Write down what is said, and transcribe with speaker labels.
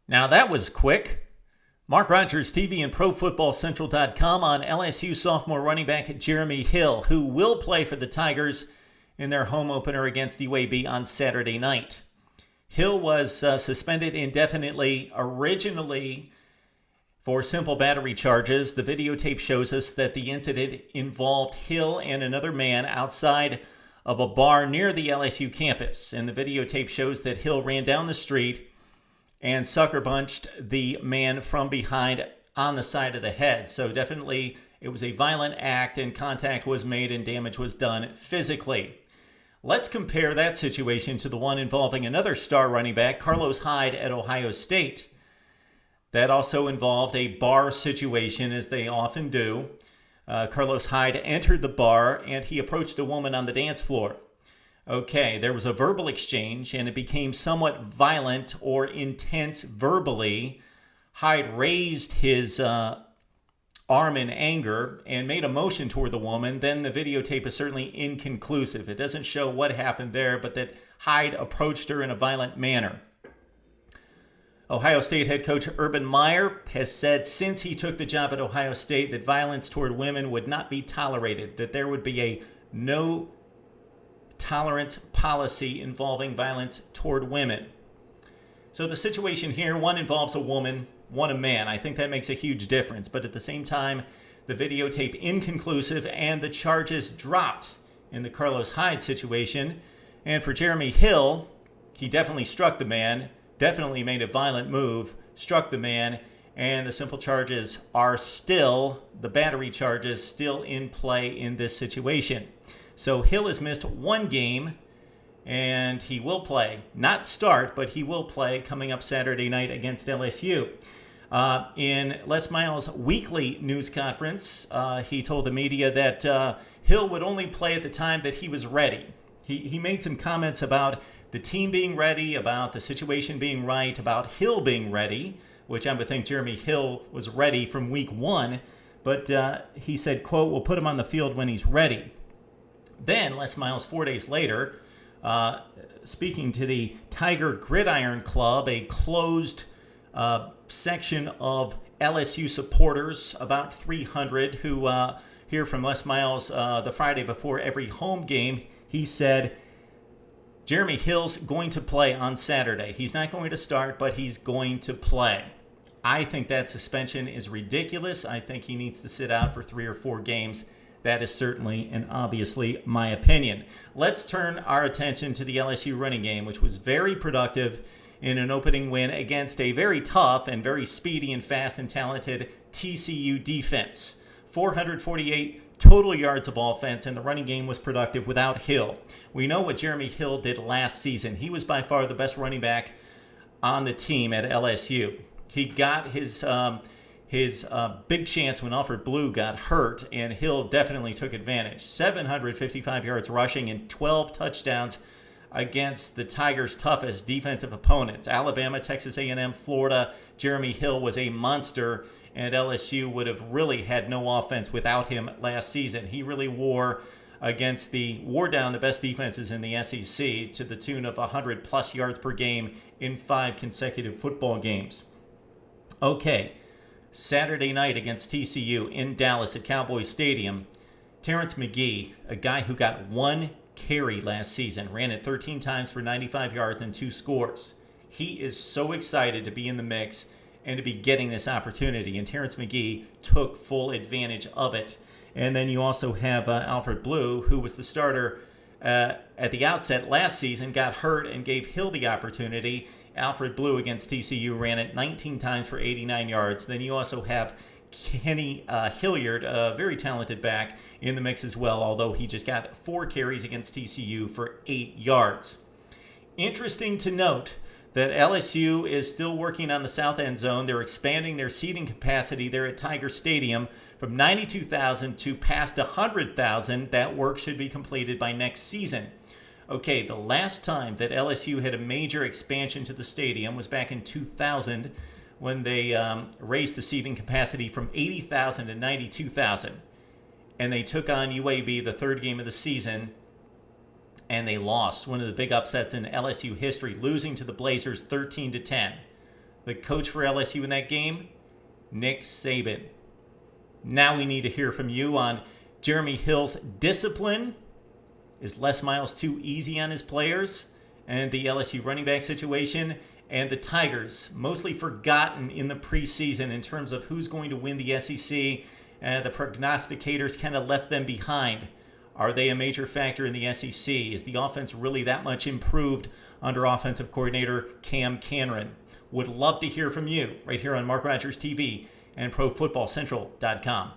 Speaker 1: Now that was quick. MarkRogersTV and ProFootballCentral.com on LSU sophomore running back Jeremy Hill, who will play for the Tigers in their home opener against UAB on Saturday night. Hill was suspended indefinitely originally for simple battery charges. The videotape shows us that the incident involved Hill and another man outside of a bar near the LSU campus. And the videotape shows that Hill ran down the street and sucker punched the man from behind on the side of the head. So definitely it was a violent act and contact was made and damage was done physically. Let's compare that situation to the one involving another star running back, Carlos Hyde at Ohio State. That also involved a bar situation, as they often do. Carlos Hyde entered the bar and he approached a woman on the dance floor. Okay, there was a verbal exchange and it became somewhat violent or intense verbally. Hyde raised his arm in anger and made a motion toward the woman. Then the videotape is certainly inconclusive. It doesn't show what happened there, but that Hyde approached her in a violent manner. Ohio State head coach Urban Meyer has said since he took the job at Ohio State that violence toward women would not be tolerated, that there would be a no tolerance policy involving violence toward women. So the situation here, one involves a woman, one a man. I think that makes a huge difference. But at the same time, the videotape inconclusive and the charges dropped in the Carlos Hyde situation. And for Jeremy Hill, he definitely struck the man, definitely made a violent move, struck the man, and the simple charges are still, the battery charges, still in play in this situation. So Hill has missed one game, and he will play. Not start, but he will play coming up Saturday night against LSU. In Les Miles' weekly news conference, he told the media that Hill would only play at the time that he was ready. He made some comments about the team being ready, about the situation being right, about Hill being ready, which I would think Jeremy Hill was ready from week one. But he said, quote, "We'll put him on the field when he's ready." Then, Les Miles, 4 days later, speaking to the Tiger Gridiron Club, a closed section of LSU supporters, about 300, who hear from Les Miles the Friday before every home game, he said, Jeremy Hill's going to play on Saturday. He's not going to start, but he's going to play. I think that suspension is ridiculous. I think he needs to sit out for 3 or 4 games. That is certainly and obviously my opinion. Let's turn our attention to the LSU running game, which was very productive in an opening win against a very tough and very speedy and fast and talented TCU defense. 448 total yards of offense, and the running game was productive without Hill. We know what Jeremy Hill did last season. He was by far the best running back on the team at LSU. He got his big chance when Alfred Blue got hurt, and Hill definitely took advantage. 755 yards rushing and 12 touchdowns against the Tigers' toughest defensive opponents. Alabama, Texas A&M, Florida. Jeremy Hill was a monster, and LSU would have really had no offense without him last season. He really wore down the best defenses in the SEC to the tune of 100-plus yards per game in 5 consecutive football games. Okay. Saturday night against TCU in Dallas at Cowboys Stadium, Terrence McGee, a guy who got 1 carry last season, ran it 13 times for 95 yards and 2 scores. He is so excited to be in the mix and to be getting this opportunity, and Terrence McGee took full advantage of it. And then you also have Alfred Blue, who was the starter at the outset last season, got hurt and gave Hill the opportunity. Alfred Blue against TCU ran it 19 times for 89 yards. Then you also have Kenny Hilliard, a very talented back, in the mix as well, although he just got 4 carries against TCU for 8 yards. Interesting to note that LSU is still working on the south end zone. They're expanding their seating capacity there at Tiger Stadium from 92,000 to past 100,000. That work should be completed by next season. Okay, the last time that LSU had a major expansion to the stadium was back in 2000 when they raised the seating capacity from 80,000 to 92,000. And they took on UAB the 3rd game of the season, and they lost. One of the big upsets in LSU history, losing to the Blazers 13-10. The coach for LSU in that game, Nick Saban. Now we need to hear from you on Jeremy Hill's discipline. Is Les Miles too easy on his players? And the LSU running back situation. And the Tigers, mostly forgotten in the preseason in terms of who's going to win the SEC. The prognosticators kind of left them behind. Are they a major factor in the SEC? Is the offense really that much improved under offensive coordinator Cam Cameron? Would love to hear from you right here on Mark Rogers TV and ProFootballCentral.com.